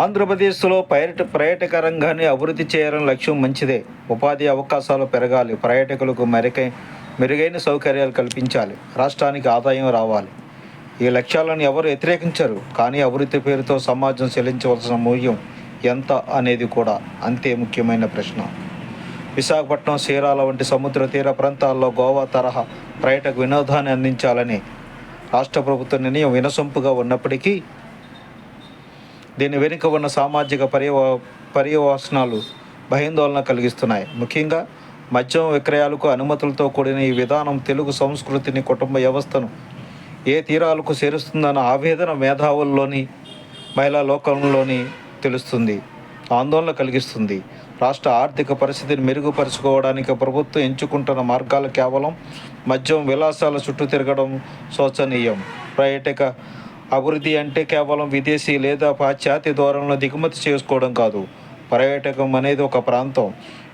ఆంధ్రప్రదేశ్లో పర్యాటక రంగాన్ని అభివృద్ధి చేయాలని లక్ష్యం మంచిదే. ఉపాధి అవకాశాలు పెరగాలి, పర్యాటకులకు మెరుగైన సౌకర్యాలు కల్పించాలి, రాష్ట్రానికి ఆదాయం రావాలి. ఈ లక్ష్యాలను ఎవరు వ్యతిరేకించరు. కానీ అభివృద్ధి పేరుతో సమాజం చెల్లించవలసిన మూల్యం ఎంత అనేది కూడా అంతే ముఖ్యమైన ప్రశ్న. విశాఖపట్నం, చీరాల వంటి సముద్ర తీర ప్రాంతాల్లో గోవా తరహా పర్యాటక వినోదాన్ని అందించాలని రాష్ట్ర ప్రభుత్వ నిర్ణయం వినసొంపుగా ఉన్నప్పటికీ దీని వెనుక ఉన్న సామాజిక పర్యవసనాలు భయాందోళన కలిగిస్తున్నాయి. ముఖ్యంగా మద్యం విక్రయాలకు అనుమతులతో కూడిన ఈ విధానం తెలుగు సంస్కృతిని, కుటుంబ వ్యవస్థను ఏ తీరాలకు చేరుస్తుందన్న ఆవేదన మేధావుల్లోని, మహిళా లోకంలోని తెలుస్తుంది, ఆందోళన కలిగిస్తుంది. రాష్ట్ర ఆర్థిక పరిస్థితిని మెరుగుపరుచుకోవడానికి ప్రభుత్వం ఎంచుకుంటున్న మార్గాలు కేవలం మద్యం విలాసాల చుట్టూ తిరగడం శోచనీయం. పర్యాటక అభివృద్ధి అంటే కేవలం విదేశీ లేదా పాశ్చాత్య ధోరణిలో దిగుమతి చేసుకోవడం కాదు. పర్యాటకం అనేది ఒక ప్రాంతం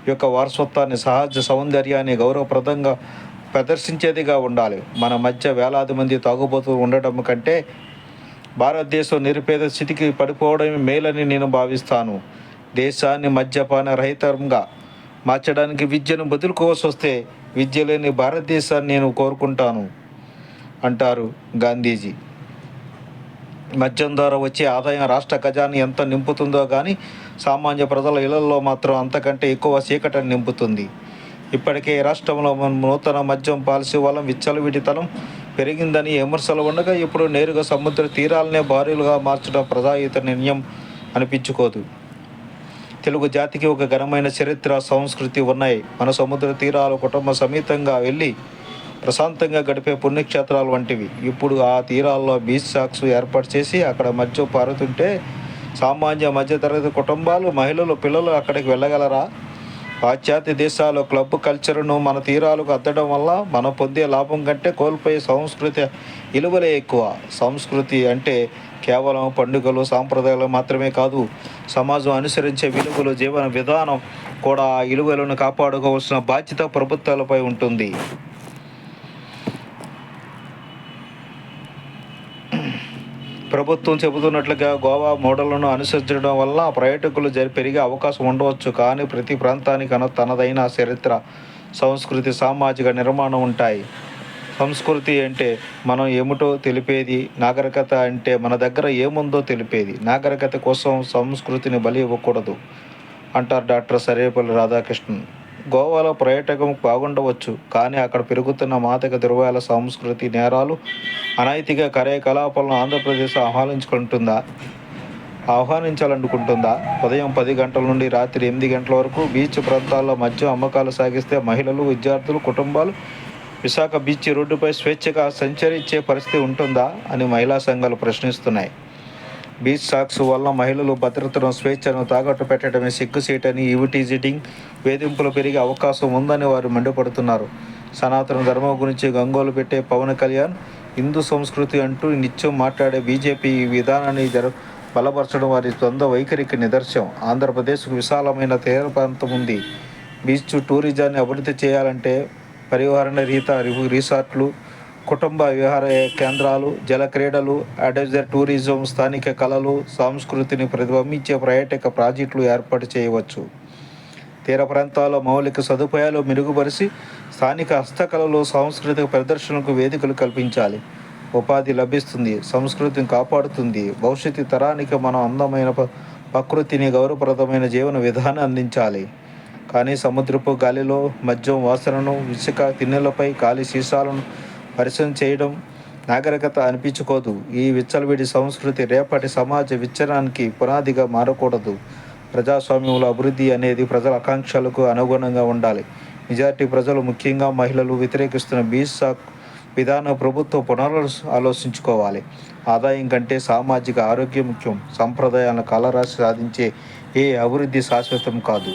యొక్క వారసత్వాన్ని, సహజ సౌందర్యాన్ని గౌరవప్రదంగా ప్రదర్శించేదిగా ఉండాలి. మన మధ్య వేలాది మంది తాగుబోతూ ఉండటం కంటే భారతదేశం నిరుపేద స్థితికి పడిపోవడమే మేలని నేను భావిస్తాను. దేశాన్ని మద్యపాన రహితంగా మార్చడానికి విద్యను బదులుకోవాల్సి వస్తే విద్య లేని భారతదేశాన్ని నేను కోరుకుంటాను అంటారు గాంధీజీ. మద్యం ద్వారా వచ్చే ఆదాయం రాష్ట్ర ఖజానా ఎంత నింపుతుందో కానీ సామాన్య ప్రజల ఇళ్లలో మాత్రం అంతకంటే ఎక్కువ చీకటిని నింపుతుంది. ఇప్పటికే రాష్ట్రంలో నూతన మద్యం పాలసీ వల్ల విచ్చలవిడితనం పెరిగిందని విమర్శలు ఉండగా ఇప్పుడు నేరుగా సముద్ర తీరాలనే బారులుగా మార్చడం ప్రజాహిత నిర్ణయం అనిపించుకోదు. తెలుగు జాతికి ఒక ఘనమైన చరిత్ర, సంస్కృతి ఉన్నాయి. మన సముద్ర తీరాలు కుటుంబ సమేతంగా వెళ్ళి ప్రశాంతంగా గడిపే పుణ్యక్షేత్రాలు వంటివి. ఇప్పుడు ఆ తీరాల్లో బీచ్ షాక్స్ ఏర్పాటు చేసి అక్కడ మద్యం పారుతుంటే సామాన్య మధ్యతరగతి కుటుంబాలు, మహిళలు, పిల్లలు అక్కడికి వెళ్ళగలరా? పాశ్చాత్య దేశాలు క్లబ్ కల్చర్ను మన తీరాలకు అద్దడం వల్ల మనం పొందే లాభం కంటే కోల్పోయే సంస్కృతి విలువలే ఎక్కువ. సంస్కృతి అంటే కేవలం పండుగలు, సాంప్రదాయాలు మాత్రమే కాదు. సమాజం అనుసరించే విలువలు, జీవన విధానం కూడా ఆ విలువలను కాపాడుకోవాల్సిన బాధ్యత ప్రభుత్వాలపై ఉంటుంది. ప్రభుత్వం చెబుతున్నట్లుగా గోవా మోడళ్లను అనుసరించడం వల్ల పర్యాటకులు పెరిగే అవకాశం ఉండవచ్చు. కానీ ప్రతి ప్రాంతానికి తనదైన చరిత్ర, సంస్కృతి, సామాజిక నిర్మాణం ఉంటాయి. సంస్కృతి అంటే మనం ఏమిటో తెలిపేది, నాగరికత అంటే మన దగ్గర ఏముందో తెలిపేది. నాగరికత కోసం సంస్కృతిని బలి ఇవ్వకూడదు అంటారు డాక్టర్ సర్వేపల్లి రాధాకృష్ణన్. గోవాలో పర్యాటకం బాగుండవచ్చు, కానీ అక్కడ పెరుగుతున్న మాదక ద్రవ్యాల, సంస్కృతి నేరాలు, అనైతిక కార్యకలాపాలను ఆంధ్రప్రదేశ్ ఆహ్వానించాలనుకుంటుందా? ఉదయం 10 గంటల నుండి రాత్రి 8 గంటల వరకు బీచ్ ప్రాంతాల్లో మద్యం అమ్మకాలు సాగిస్తే మహిళలు, విద్యార్థులు, కుటుంబాలు విశాఖ బీచ్ రోడ్డుపై స్వేచ్ఛగా సంచరించే పరిస్థితి ఉంటుందా అని మహిళా సంఘాలు ప్రశ్నిస్తున్నాయి. బీచ్ షాక్స్ వల్ల మహిళలు భద్రతను, స్వేచ్ఛను తాకట్టు పెట్టడమే సిగ్గుసేటని, ఈవిటీజిటింగ్ వేధింపులు పెరిగే అవకాశం ఉందని వారు మండిపడుతున్నారు. సనాతన ధర్మం గురించి గంగోలు పెట్టే పవన్ కళ్యాణ్, హిందూ సంస్కృతి అంటూ నిత్యం మాట్లాడే బీజేపీ ఈ విధానాన్ని బలపరచడం వారి ద్వంద్వ వైఖరికి నిదర్శనం. ఆంధ్రప్రదేశ్కు విశాలమైన తీర ప్రాంతం ఉంది. బీచ్ టూరిజాన్ని అభివృద్ధి చేయాలంటే పరివాహన రిసార్ట్లు, కుటుంబ విహార కేంద్రాలు, జల క్రీడలు, అడ్వెంచర్ టూరిజం, స్థానిక కళలు, సంస్కృతిని ప్రతిబింబించే పర్యాటక ప్రాజెక్టులు ఏర్పాటు చేయవచ్చు. తీర ప్రాంతాల్లో మౌలిక సదుపాయాలు మెరుగుపరిచి స్థానిక హస్తకళలు, సాంస్కృతిక ప్రదర్శనలకు వేదికలు కల్పించాలి. ఉపాధి లభిస్తుంది, సంస్కృతిని కాపాడుతుంది. భవిష్యత్తు తరానికి మనం అందమైన ప్రకృతిని, గౌరవప్రదమైన జీవన విధానం అందించాలి. కానీ సముద్రపు గాలిలో మద్యం వాసనను, ఇసుక తిన్నెలపై ఖాళీ సీసాలను పరిచయం చేయడం నాగరికత అనిపించుకోదు. ఈ విచ్చలవిడి సంస్కృతి రేపటి సమాజ విచ్ఛిన్నానికి పునాదిగా మారకూడదు. ప్రజాస్వామ్యంలో అభివృద్ధి అనేది ప్రజల ఆకాంక్షలకు అనుగుణంగా ఉండాలి. మెజారిటీ ప్రజలు, ముఖ్యంగా మహిళలు వ్యతిరేకిస్తున్న బీచ్ షాక్ విధానం ప్రభుత్వం ఆలోచించుకోవాలి. ఆదాయం కంటే సామాజిక ఆరోగ్యం ముఖ్యం. సంప్రదాయాలను కలరాసి సాధించే ఏ అభివృద్ధి శాశ్వతం కాదు.